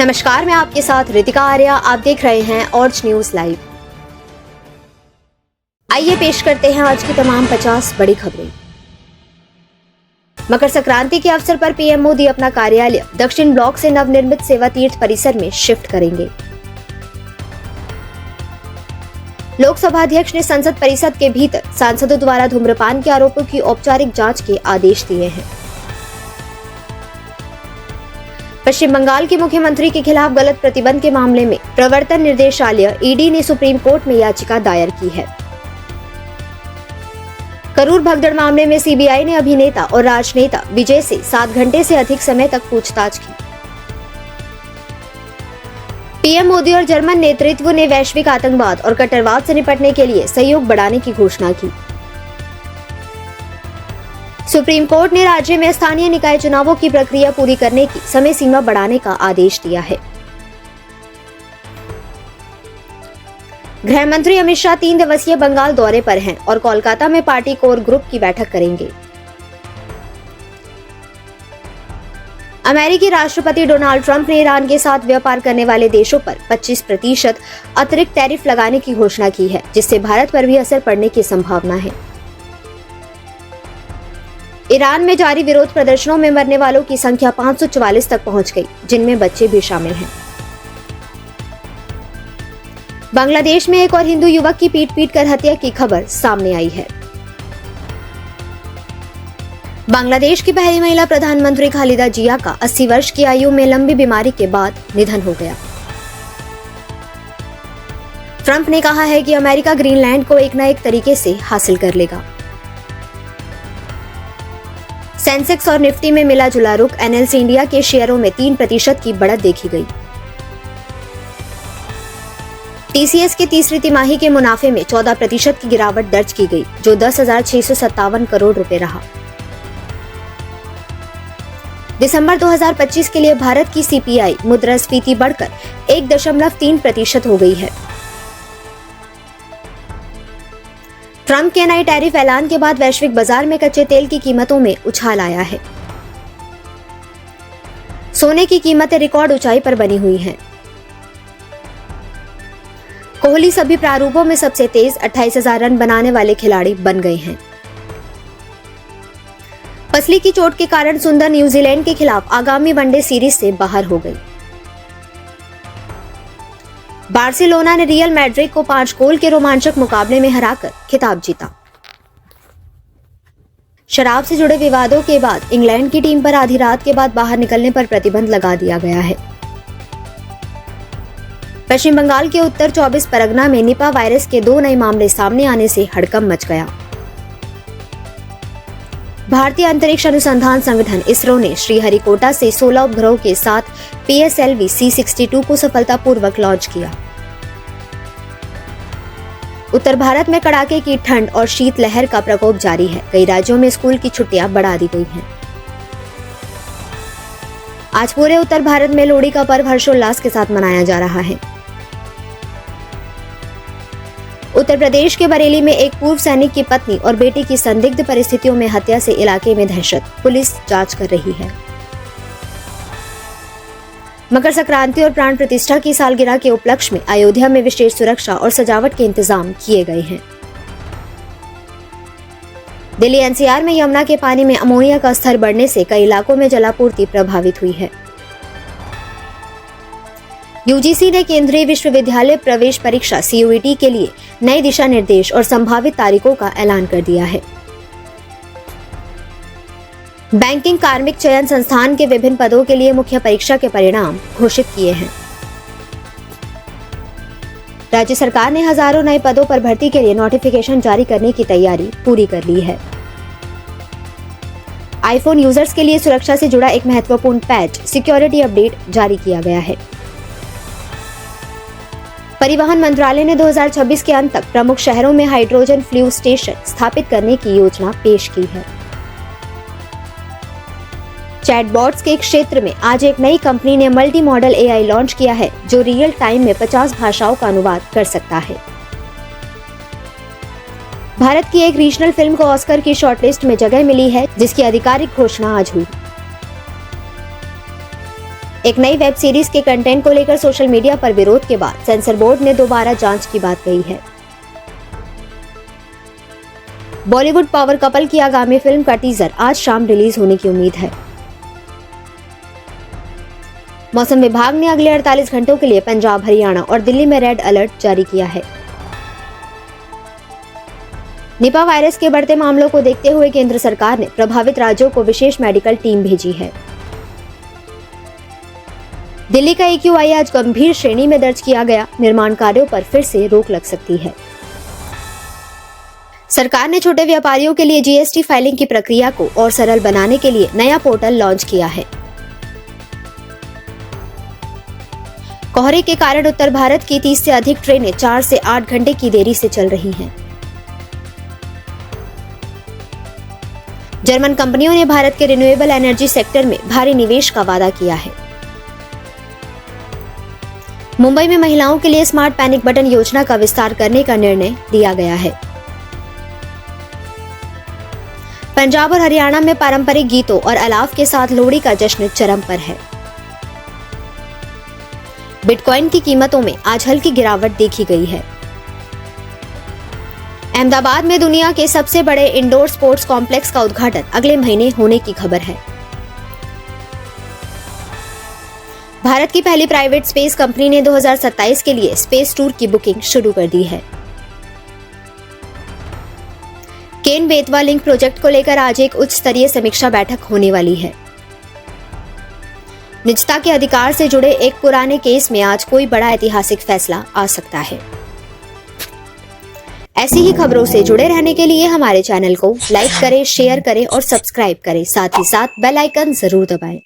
नमस्कार, मैं आपके साथ रितिका आर्या। आप देख रहे हैं ऑर्ज न्यूज लाइव। आइए पेश करते हैं आज की तमाम 50 बड़ी खबरें। मकर संक्रांति के अवसर पर पीएम मोदी अपना कार्यालय दक्षिण ब्लॉक से नवनिर्मित सेवा तीर्थ परिसर में शिफ्ट करेंगे। लोकसभा अध्यक्ष ने संसद परिसर के भीतर सांसदों द्वारा धूम्रपान के आरोपों की औपचारिक जांच के आदेश दिए हैं। पश्चिम बंगाल के मुख्यमंत्री के खिलाफ गलत प्रतिबंध के मामले में प्रवर्तन निर्देशालय ईडी ने सुप्रीम कोर्ट में याचिका दायर की है। करूर भगदड़ मामले में सीबीआई ने अभिनेता और राजनेता विजय से 7 घंटे से अधिक समय तक पूछताछ की। पीएम मोदी और जर्मन नेतृत्व ने वैश्विक आतंकवाद और कट्टरवाद से निपटने के लिए सहयोग बढ़ाने की घोषणा की। सुप्रीम कोर्ट ने राज्य में स्थानीय निकाय चुनावों की प्रक्रिया पूरी करने की समय सीमा बढ़ाने का आदेश दिया है। गृह मंत्री अमित शाह 3 दिवसीय बंगाल दौरे पर हैं और कोलकाता में पार्टी कोर ग्रुप की बैठक करेंगे। अमेरिकी राष्ट्रपति डोनाल्ड ट्रंप ने ईरान के साथ व्यापार करने वाले देशों पर 25% अतिरिक्त टैरिफ लगाने की घोषणा की है, जिससे भारत पर भी असर पड़ने की संभावना है। ईरान में जारी विरोध प्रदर्शनों में मरने वालों की संख्या 544 तक पहुंच गई, जिनमें बच्चे भी शामिल हैं। बांग्लादेश में एक और हिंदू युवक की पीट कर हत्या की खबर सामने आई है। बांग्लादेश की पहली महिला प्रधानमंत्री खालिदा जिया का 80 वर्ष की आयु में लंबी बीमारी के बाद निधन हो गया। ट्रंप ने कहा है कि अमेरिका ग्रीनलैंड को एक न एक तरीके से हासिल कर लेगा। सेंसेक्स और निफ्टी में मिला जुला रुख। एनएलसी इंडिया के शेयरों में 3% की बढ़त देखी गई। टीसीएस की तीसरी तिमाही के मुनाफे में 14% की गिरावट दर्ज की गई, जो 10,657 करोड़ रुपए रहा। दिसंबर 2025 के लिए भारत की सीपीआई मुद्रास्फीति बढ़कर 1.3% हो गई है। ट्रंप के नए टैरिफ ऐलान के बाद वैश्विक बाजार में कच्चे तेल की कीमतों में उछाल आया है। सोने की कीमतें रिकॉर्ड ऊंचाई पर बनी हुई हैं। कोहली सभी प्रारूपों में सबसे तेज 28,000 रन बनाने वाले खिलाड़ी बन गए हैं। पसली की चोट के कारण सुंदर न्यूजीलैंड के खिलाफ आगामी वनडे सीरीज से बाहर हो गई। बार्सिलोना ने रियल मैड्रिड को 5 गोल के रोमांचक मुकाबले में हराकर खिताब जीता। शराब से जुड़े विवादों के बाद इंग्लैंड की टीम पर आधी रात के बाद बाहर निकलने पर प्रतिबंध लगा दिया गया है। पश्चिम बंगाल के उत्तर 24 परगना में निपा वायरस के 2 नए मामले सामने आने से हड़कंप मच गया। भारतीय अंतरिक्ष अनुसंधान संगठन इसरो ने श्रीहरिकोटा से 16 उपग्रहों के साथ PSLV C62 को सफलतापूर्वक लॉन्च किया। उत्तर भारत में कड़ाके की ठंड और शीतलहर का प्रकोप जारी है। कई राज्यों में स्कूल की छुट्टियां बढ़ा दी गई हैं। आज पूरे उत्तर भारत में लोहड़ी का पर्व हर्षोल्लास के साथ मनाया जा रहा है। उत्तर प्रदेश के बरेली में एक पूर्व सैनिक की पत्नी और बेटी की संदिग्ध परिस्थितियों में हत्या से इलाके में दहशत। पुलिस जांच कर रही है। मकर संक्रांति और प्राण प्रतिष्ठा की सालगिरह के उपलक्ष्य में अयोध्या में विशेष सुरक्षा और सजावट के इंतजाम किए गए हैं। दिल्ली एनसीआर में यमुना के पानी में अमोनिया का स्तर बढ़ने से कई इलाकों में जलापूर्ति प्रभावित हुई है। यूजीसी ने केंद्रीय विश्वविद्यालय प्रवेश परीक्षा CUET के लिए नए दिशा निर्देश और संभावित तारीखों का ऐलान कर दिया है। बैंकिंग कार्मिक चयन संस्थान के विभिन्न पदों के लिए मुख्य परीक्षा के परिणाम घोषित किए हैं। राज्य सरकार ने हजारों नए पदों पर भर्ती के लिए नोटिफिकेशन जारी करने की तैयारी पूरी कर ली है। आईफोन यूजर्स के लिए सुरक्षा से जुड़ा एक महत्वपूर्ण पैच सिक्योरिटी अपडेट जारी किया गया है। परिवहन मंत्रालय ने 2026 के अंत तक प्रमुख शहरों में हाइड्रोजन फ्यूल स्टेशन स्थापित करने की योजना पेश की है। चैटबॉट्स के क्षेत्र में आज एक नई कंपनी ने मल्टी मॉडल AI लॉन्च किया है, जो रियल टाइम में 50 भाषाओं का अनुवाद कर सकता है। भारत की एक रीजनल फिल्म को ऑस्कर की शॉर्टलिस्ट में जगह मिली है, जिसकी आधिकारिक घोषणा आज हुई। एक नई वेब सीरीज के कंटेंट को लेकर सोशल मीडिया पर विरोध के बाद सेंसर बोर्ड ने दोबारा जांच की बात कही है। बॉलीवुड पावर कपल की आगामी फिल्म का टीजर आज शाम रिलीज होने की उम्मीद है। मौसम विभाग ने अगले 48 घंटों के लिए पंजाब, हरियाणा और दिल्ली में रेड अलर्ट जारी किया है। निपा वायरस के बढ़ते मामलों को देखते हुए केंद्र सरकार ने प्रभावित राज्यों को विशेष मेडिकल टीम भेजी है। दिल्ली का AQI आज गंभीर श्रेणी में दर्ज किया गया। निर्माण कार्यों पर फिर से रोक लग सकती है। सरकार ने छोटे व्यापारियों के लिए GST फाइलिंग की प्रक्रिया को और सरल बनाने के लिए नया पोर्टल लॉन्च किया है। कोहरे के कारण उत्तर भारत की 30 से अधिक ट्रेनें 4 से 8 घंटे की देरी से चल रही हैं। जर्मन कंपनियों ने भारत के रिन्यूएबल एनर्जी सेक्टर में भारी निवेश का वादा किया है। मुंबई में महिलाओं के लिए स्मार्ट पैनिक बटन योजना का विस्तार करने का निर्णय लिया गया है। पंजाब और हरियाणा में पारंपरिक गीतों और अलाव के साथ लोहड़ी का जश्न चरम पर है। बिटकॉइन की कीमतों में आज हल्की गिरावट देखी गई है। अहमदाबाद में दुनिया के सबसे बड़े इंडोर स्पोर्ट्स कॉम्प्लेक्स का उद्घाटन अगले महीने होने की खबर है। भारत की पहली प्राइवेट स्पेस कंपनी ने 2027 के लिए स्पेस टूर की बुकिंग शुरू कर दी है। केन बेतवा लिंक प्रोजेक्ट को लेकर आज एक उच्च स्तरीय समीक्षा बैठक होने वाली है। निजता के अधिकार से जुड़े एक पुराने केस में आज कोई बड़ा ऐतिहासिक फैसला आ सकता है। ऐसी ही खबरों से जुड़े रहने के लिए हमारे चैनल को लाइक करें, शेयर करें और सब्सक्राइब करें। साथ ही साथ बेल आइकन जरूर दबाएं।